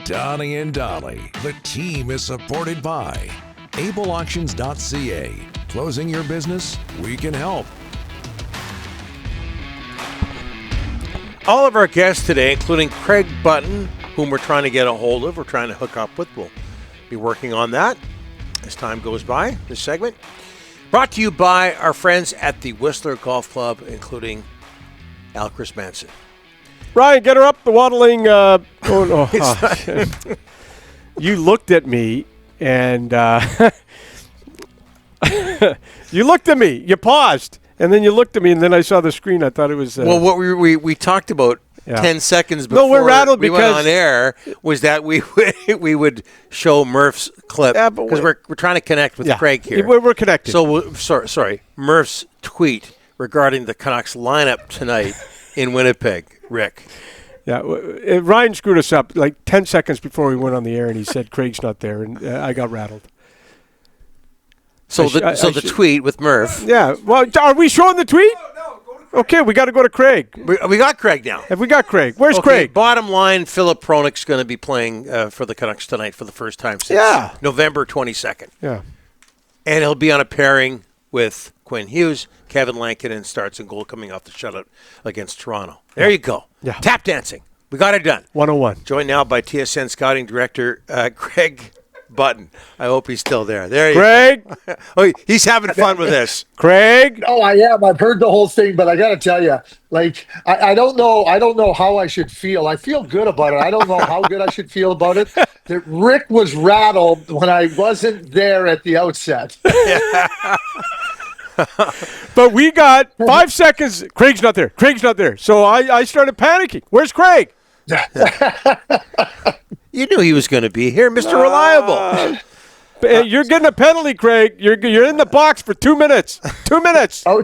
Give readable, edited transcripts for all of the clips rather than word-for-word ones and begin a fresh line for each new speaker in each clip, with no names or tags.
Donnie and Dolly. The team is supported by ableauctions.ca. Closing your business? We can help.
All of our guests today, including Craig Button, whom we're trying to get a hold of, we're trying to hook up with. We'll be working on that as time goes by, this segment. Brought to you by our friends at the Whistler Golf Club, including Al Chris Manson.
Ryan, get her up, the waddling. You looked at me, and you looked at me. You paused, and then you looked at me, and then I saw the screen. I thought it was...
well, what we talked about 10 seconds before
we're rattled
we went on air was that we would show Murph's clip because we're trying to connect with Craig here.
We're connected.
So, sorry, Murph's tweet regarding the Canucks lineup tonight in Winnipeg, Rick.
Yeah, Ryan screwed us up like 10 seconds before we went on the air, and he said Craig's not there, and I got rattled.
So the tweet with Murph.
Yeah, well, are we showing the tweet?
No, go to Craig.
Okay, we got to go to Craig.
We got Craig now.
Have we got Craig? Where's Craig?
Bottom line, Filip Hronek's going to be playing for the Canucks tonight for the first time since November 22nd.
Yeah.
And he'll be on a pairing with Quinn Hughes. Kevin Lankinen starts in goal coming off the shutout against Toronto. There you go.
Yeah.
Tap dancing. We got it done.
101.
Joined now by TSN scouting director Craig Button. I hope he's still there. There you
Craig.
go. Oh, he's having fun with this.
Craig.
Oh, I am. I've heard the whole thing, but I got to tell you, like, I don't know. I don't know how I should feel. I feel good about it. I don't know how good I should feel about it. That Rick was rattled when I wasn't there at the outset.
But we got 5 seconds. Craig's not there. So I started panicking. Where's Craig?
You knew he was going to be here, Mr. Reliable.
You're getting a penalty, Craig. You're in the box for 2 minutes. 2 minutes.
Oh,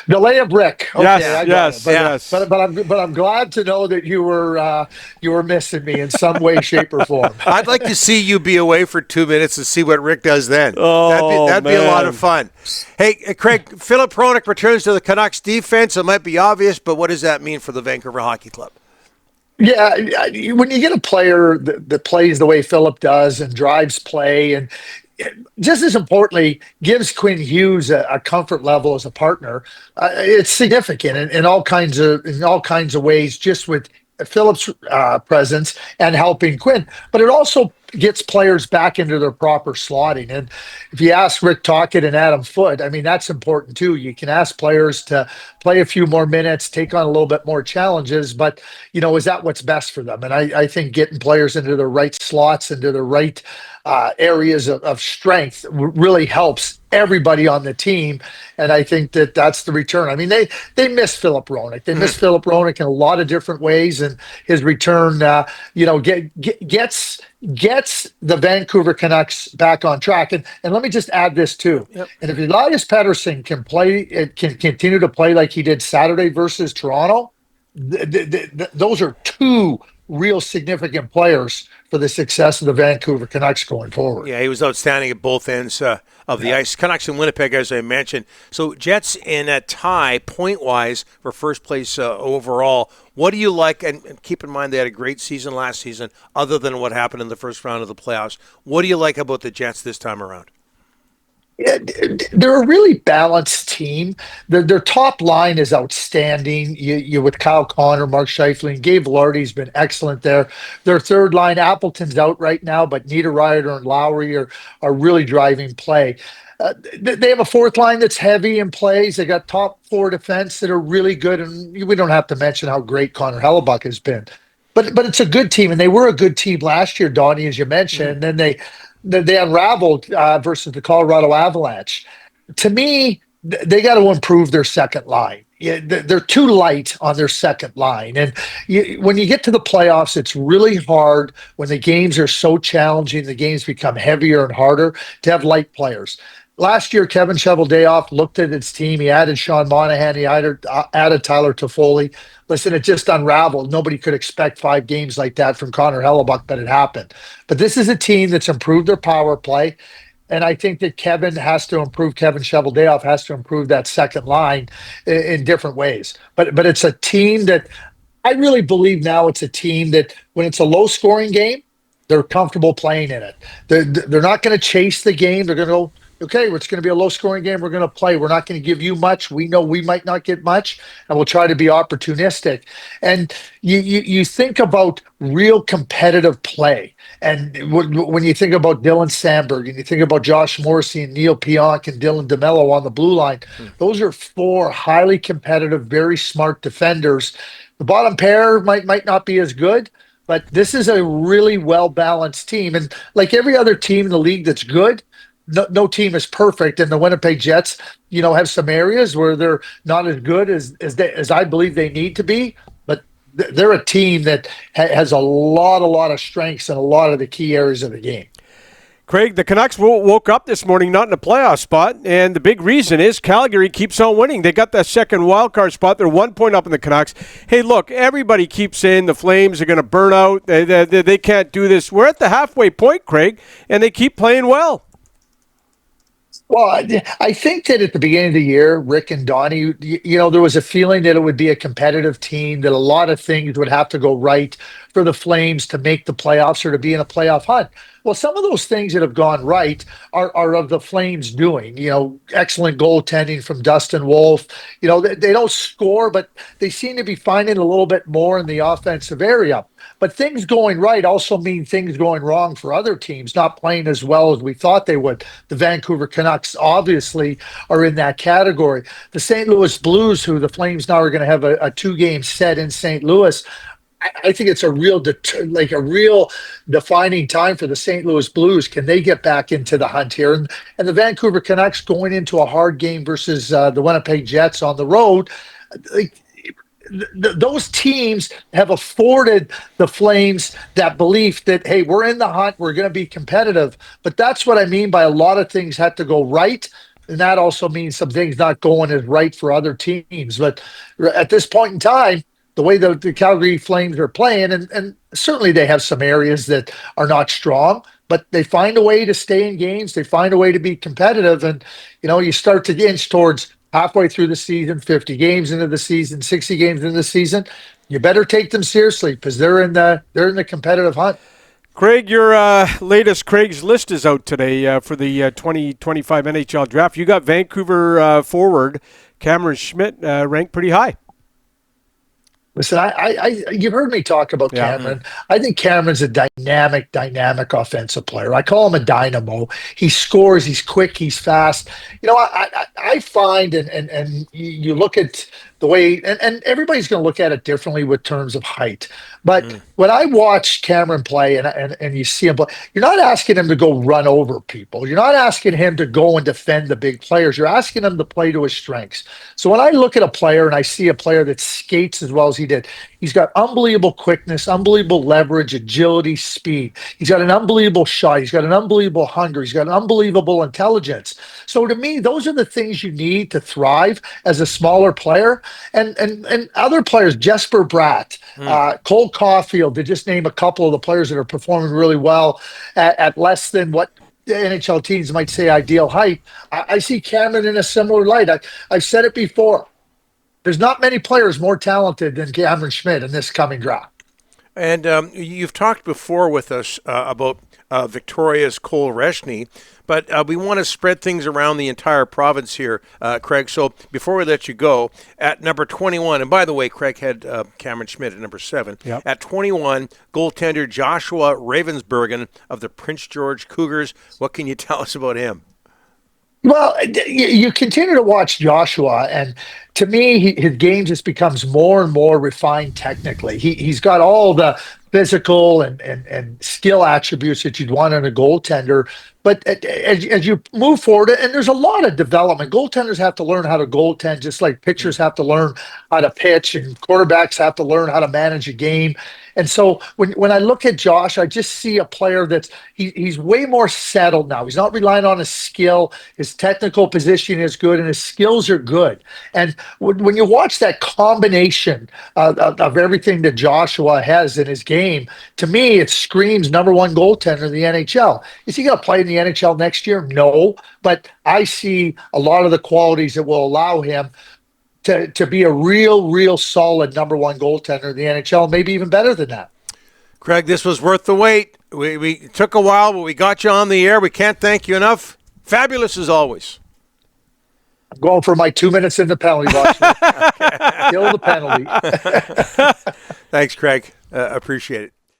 delay of Rick. Okay,
yes.
But I'm glad to know that you were missing me in some way, shape, or form.
I'd like to see you be away for 2 minutes and see what Rick does then.
Oh,
that'd be a lot of fun. Hey, Craig, Filip Hronek returns to the Canucks defense. It might be obvious, but what does that mean for the Vancouver Hockey Club?
Yeah, when you get a player that plays the way Filip does and drives play, and just as importantly, gives Quinn Hughes a comfort level as a partner, it's significant in all kinds of ways. Just with Filip's presence and helping Quinn, but it also gets players back into their proper slotting. And if you ask Rick Tocchet and Adam Foote, I mean, that's important too. You can ask players to play a few more minutes, take on a little bit more challenges, but is that what's best for them? And I think getting players into the right slots, into the right areas of strength really helps everybody on the team. And I think that's the return. I mean, they miss Filip Hronek. They miss Filip Hronek in a lot of different ways, and his return, gets the Vancouver Canucks back on track. And let me just add this too. Yep. And if Elias Pettersson can continue to play like he did Saturday versus Toronto, those are two real significant players for the success of the Vancouver Canucks going forward.
Yeah, he was outstanding at both ends of the ice. Canucks in Winnipeg, as I mentioned. So Jets in a tie, point-wise, for first place overall. What do you like? And keep in mind they had a great season last season, other than what happened in the first round of the playoffs. What do you like about the Jets this time around?
They're a really balanced team. Their top line is outstanding. You with Kyle Connor, Mark Scheifele, Gabe Vilardi's been excellent there. Their third line, Appleton's out right now, but Niederreiter and Lowry are really driving play. They have a fourth line that's heavy in plays. They got top four defense that are really good, and we don't have to mention how great Connor Hellebuck has been. But it's a good team, and they were a good team last year, Donnie, as you mentioned. And then they unraveled versus the Colorado Avalanche. To me, they got to improve their second line. Yeah, they're too light on their second line. And when you get to the playoffs, it's really hard when the games are so challenging, the games become heavier and harder to have light players. Last year, Kevin Cheveldayoff looked at his team. He added Sean Monahan. He added Tyler Toffoli. Listen, it just unraveled. Nobody could expect 5 games like that from Connor Hellebuck, but it happened. But this is a team that's improved their power play. And I think that Kevin Cheveldayoff has to improve that second line in different ways. But it's a team that I really believe now it's a team that when it's a low scoring game, they're comfortable playing in it. They're not going to chase the game. They're going to go, okay, it's going to be a low scoring game. We're going to play. We're not going to give you much. We know we might not get much, and we'll try to be opportunistic. And you think about real competitive play. And when you think about Dylan Sandberg and you think about Josh Morrissey and Neil Pionk and Dylan DeMello on the blue line, those are four highly competitive, very smart defenders. The bottom pair might not be as good, but this is a really well-balanced team. And like every other team in the league that's good, no team is perfect. And the Winnipeg Jets, have some areas where they're not as good as I believe they need to be. But they're a team that has a lot of strengths in a lot of the key areas of the game.
Craig, the Canucks woke up this morning not in a playoff spot, and the big reason is Calgary keeps on winning. They got that second wildcard spot. They're 1 point up in the Canucks. Hey, look, everybody keeps saying the Flames are going to burn out. They can't do this. We're at the halfway point, Craig, and they keep playing well.
Well, I think that at the beginning of the year, Rick and Donnie, there was a feeling that it would be a competitive team, that a lot of things would have to go right for the Flames to make the playoffs or to be in a playoff hunt. Well, some of those things that have gone right are of the Flames doing. Excellent goaltending from Dustin Wolf. They don't score, but they seem to be finding a little bit more in the offensive area. But things going right also mean things going wrong for other teams, not playing as well as we thought they would. The Vancouver Canucks obviously are in that category. The St. Louis Blues, who the Flames now are going to have a 2-game set in St. Louis, I think it's a real defining time for the St. Louis Blues. Can they get back into the hunt here? And the Vancouver Canucks going into a hard game versus the Winnipeg Jets on the road. Those teams have afforded the Flames that belief that, hey, we're in the hunt, we're going to be competitive. But that's what I mean by a lot of things had to go right. And that also means some things not going as right for other teams. But at this point in time, the way the Calgary Flames are playing, and certainly they have some areas that are not strong, but they find a way to stay in games. They find a way to be competitive. And, you start to inch towards halfway through the season, 50 games into the season, 60 games into the season. You better take them seriously because they're in the competitive hunt.
Craig, your latest Craig's List is out today for the 2025 NHL draft. You got Vancouver forward Cameron Schmidt ranked pretty high.
Listen, you've heard me talk about Cameron. Yeah. I think Cameron's a dynamic offensive player. I call him a dynamo. He scores. He's quick. He's fast. I find, and you look at the way, and everybody's going to look at it differently with terms of height. But when I watch Cameron play and you see him play, you're not asking him to go run over people. You're not asking him to go and defend the big players. You're asking him to play to his strengths. So when I look at a player and I see a player that skates as well as he did, he's got unbelievable quickness, unbelievable leverage, agility, speed. He's got an unbelievable shot. He's got an unbelievable hunger. He's got an unbelievable intelligence. So to me, those are the things you need to thrive as a smaller player. And other players, Jesper Bratt, Cole Caulfield, to just name a couple of the players that are performing really well at less than what the NHL teams might say ideal height. I see Cameron in a similar light. I've said it before. There's not many players more talented than Cameron Schmidt in this coming draft.
And you've talked before with us about Victoria's Cole Reshney, but we want to spread things around the entire province here, Craig. So before we let you go, at number 21, and by the way, Craig had Cameron Schmidt at number 7. Yep. At 21, goaltender Joshua Ravensbergen of the Prince George Cougars. What can you tell us about him?
Well, you continue to watch Joshua, and to me, his game just becomes more and more refined technically. He's got all the physical and skill attributes that you'd want in a goaltender. But as you move forward, and there's a lot of development, goaltenders have to learn how to goaltend, just like pitchers have to learn how to pitch, and quarterbacks have to learn how to manage a game. And so when I look at Josh, I just see a player he's way more settled now. He's not relying on his skill. His technical position is good, and his skills are good. And when you watch that combination of everything that Joshua has in his game, to me, it screams number one goaltender in the NHL. Is he going to play in the NHL next year? No, but I see a lot of the qualities that will allow him to be a real solid number one goaltender in the NHL, maybe even better than that.
Craig, this was worth the wait. We took a while, but we got you on the air. We can't thank you enough. Fabulous as always.
I'm going for my 2 minutes in the penalty box. Kill the penalty.
Thanks, Craig. Appreciate it.